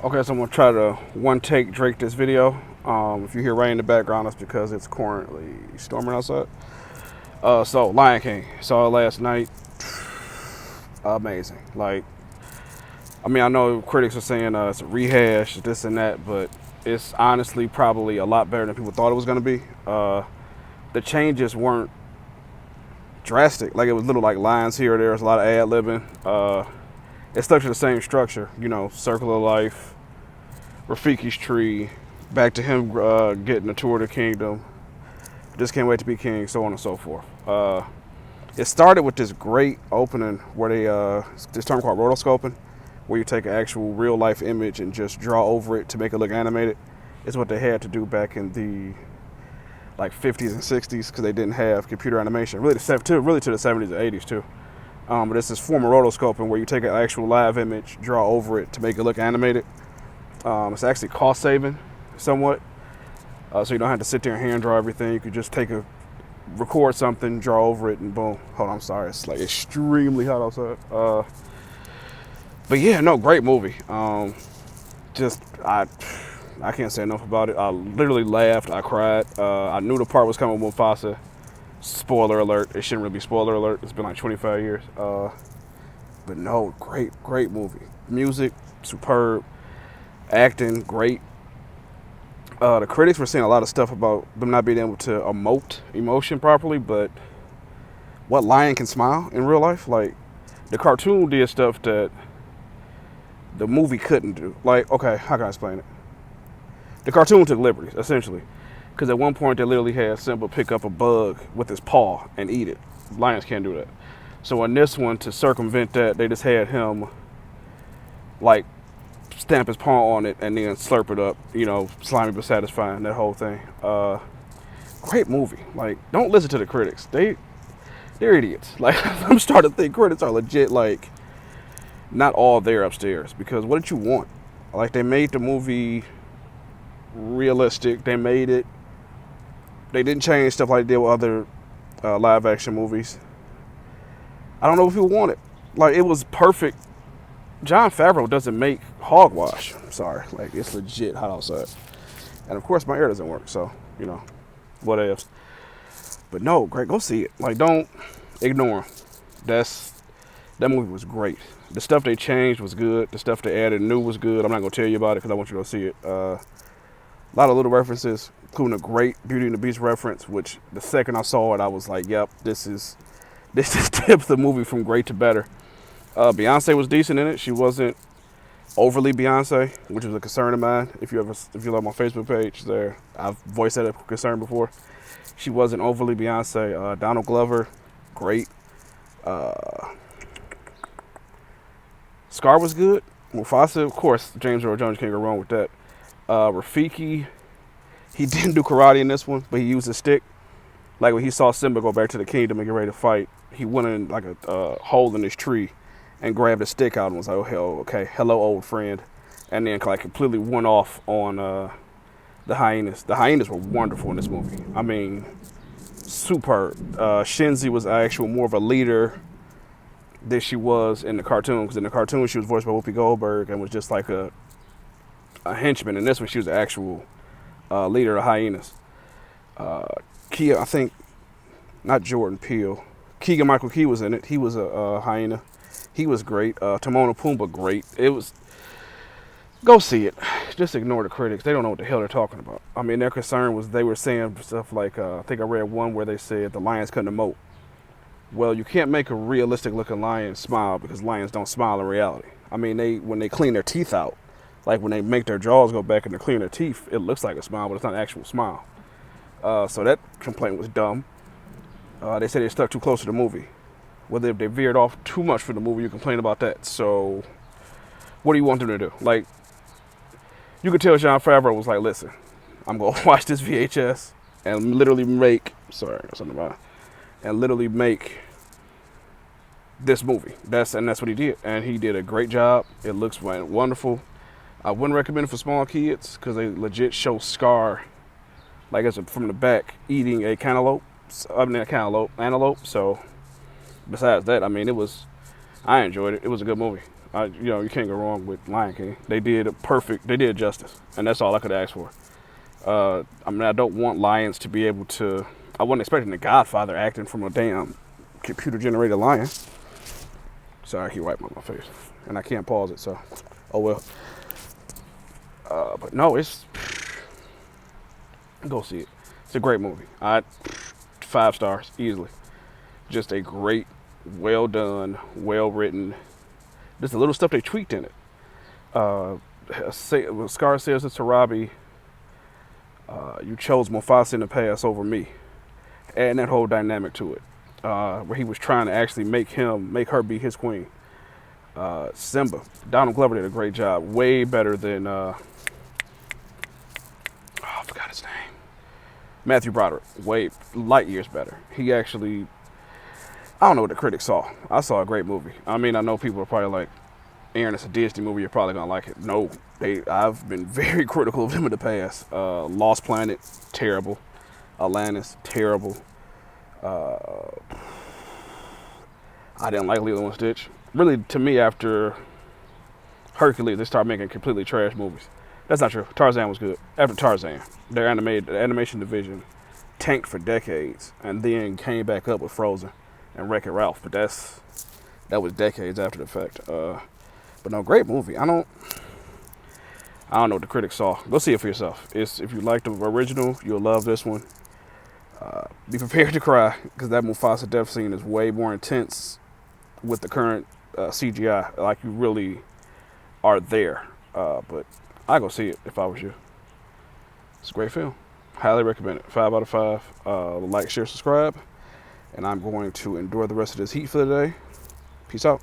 Okay, so I'm gonna try to one take Drake this video. If you hear rain in the background, that's because it's currently storming outside. So Lion King saw it last night. Amazing. Like, I mean, I know critics are saying it's a rehash, this and that, but it's honestly probably a lot better than people thought it was gonna be. The changes weren't drastic. Like, it was little like lines here or there. There's a lot of ad libbing. It stuck to the same structure. You know, Circle of Life, Rafiki's Tree, back to him getting a tour of the kingdom. Just can't wait to be king, so on and so forth. It started with this great opening where they this term called rotoscoping, where you take an actual real life image and just draw over it to make it look animated. It's what they had to do back in the like 50s and 60s because they didn't have computer animation. Really, to the 70s and 80s too. But it's this form of rotoscoping where you take an actual live image, draw over it to make it look animated. It's actually cost saving somewhat. So you don't have to sit there and hand draw everything. You could just record something, draw over it, and boom. Hold on, I'm sorry. It's like extremely hot outside. But yeah, no, great movie. Just I can't say enough about it. I literally laughed. I cried. I knew the part was coming with Mufasa. Spoiler alert. It shouldn't really be spoiler alert. It's been like 25 years. But no, great movie. Music, superb. Acting, great. The critics were saying a lot of stuff about them not being able to emote emotion properly, but what lion can smile in real life? Like, the cartoon did stuff that the movie couldn't do. Like, okay, how can I explain it? The cartoon took liberties, essentially. Because at one point, they literally had Simba pick up a bug with his paw and eat it. Lions can't do that. So in this one, to circumvent that, they just had him, like, stamp his paw on it and then slurp it up, you know, slimy but satisfying, that whole thing. Great movie. Like, don't listen to the critics. They're idiots. Like, I'm starting to think critics are legit, like, not all there upstairs. Because what did you want? Like, they made the movie realistic. They didn't change stuff like they did with other live action movies. I don't know if people want it. Like, it was perfect. Jon Favreau doesn't make hogwash. I'm sorry. Like, it's legit hot outside. And of course, my air doesn't work, so, you know, what else. But no, great. Go see it. Like, don't ignore him. That movie was great. The stuff they changed was good. The stuff they added new was good. I'm not going to tell you about it because I want you to go see it. A lot of little references, including a great Beauty and the Beast reference, which the second I saw it, I was like, yep, this tips the movie from great to better. Beyonce was decent in it. She wasn't overly Beyonce, which was a concern of mine. If you look my Facebook page there, I've voiced that concern before. She wasn't overly Beyonce. Donald Glover, great. Scar was good. Mufasa, of course, James Earl Jones can't go wrong with that. Rafiki, he didn't do karate in this one, but he used a stick. Like when he saw Simba go back to the kingdom and get ready to fight, he went in like a hole in this tree and grabbed a stick out and was like, oh, hell, okay, hello, old friend. And then like completely went off on the hyenas. The hyenas were wonderful in this movie. I mean, superb. Shenzi was actually more of a leader than she was in the cartoon, because in the cartoon she was voiced by Whoopi Goldberg and was just like a henchman. In this one, she was the actual leader of the hyenas. Kia, I think, not Jordan Peele. Keegan-Michael Key was in it. He was a hyena. He was great. Timon and Pumbaa, great. It was. Go see it. Just ignore the critics. They don't know what the hell they're talking about. I mean, their concern was they were saying stuff like, I think I read one where they said the lions couldn't emote. Well, you can't make a realistic looking lion smile because lions don't smile in reality. I mean, when they clean their teeth out, like when they make their jaws go back and they clean their teeth, it looks like a smile, but it's not an actual smile. So that complaint was dumb. They said they stuck too close to the movie. Whether if they veered off too much from the movie, you complain about that. So, what do you want them to do? Like, you could tell Jon Favreau was like, listen, I'm going to watch this VHS and literally make, sorry, I got something about it, and literally make this movie. That's what he did. And he did a great job. It looks wonderful. I wouldn't recommend it for small kids because they legit show Scar, like as from the back, eating a antelope. So besides that, I mean, I enjoyed it. It was a good movie. You can't go wrong with Lion King. They did they did justice, and that's all I could ask for. I don't want lions to be able to. I wasn't expecting the Godfather acting from a damn computer-generated lion. Sorry, I keep wiping on my face, and I can't pause it, so oh well. But no, go see it. It's a great movie. 5 stars easily. Just a great, well done, well written. There's a little stuff they tweaked in it. Scar says to Robbie, "You chose Mufasa in the past over me," and that whole dynamic to it, where he was trying to actually make her be his queen. Simba, Donald Glover did a great job, way better than I forgot his name. Matthew Broderick, way light years better. He actually, I don't know what the critics saw. I saw a great movie. I mean, I know people are probably like, Aaron, it's a Disney movie, you're probably gonna like it. No, I've been very critical of them in the past. Lost Planet, terrible. Atlantis, terrible. I didn't like Lilo and Stitch. Really, to me, after Hercules, they started making completely trash movies. That's not true. Tarzan was good. After Tarzan, the animation division tanked for decades, and then came back up with Frozen and Wreck-It Ralph. But that was decades after the fact. But no, great movie. I don't know what the critics saw. Go see it for yourself. If you like the original, you'll love this one. Be prepared to cry, because that Mufasa death scene is way more intense with the current CGI. Like, you really are there. But I go see it if I was you. It's a great film. Highly recommend it. 5 out of 5. Like, share, subscribe. And I'm going to endure the rest of this heat for the day. Peace out.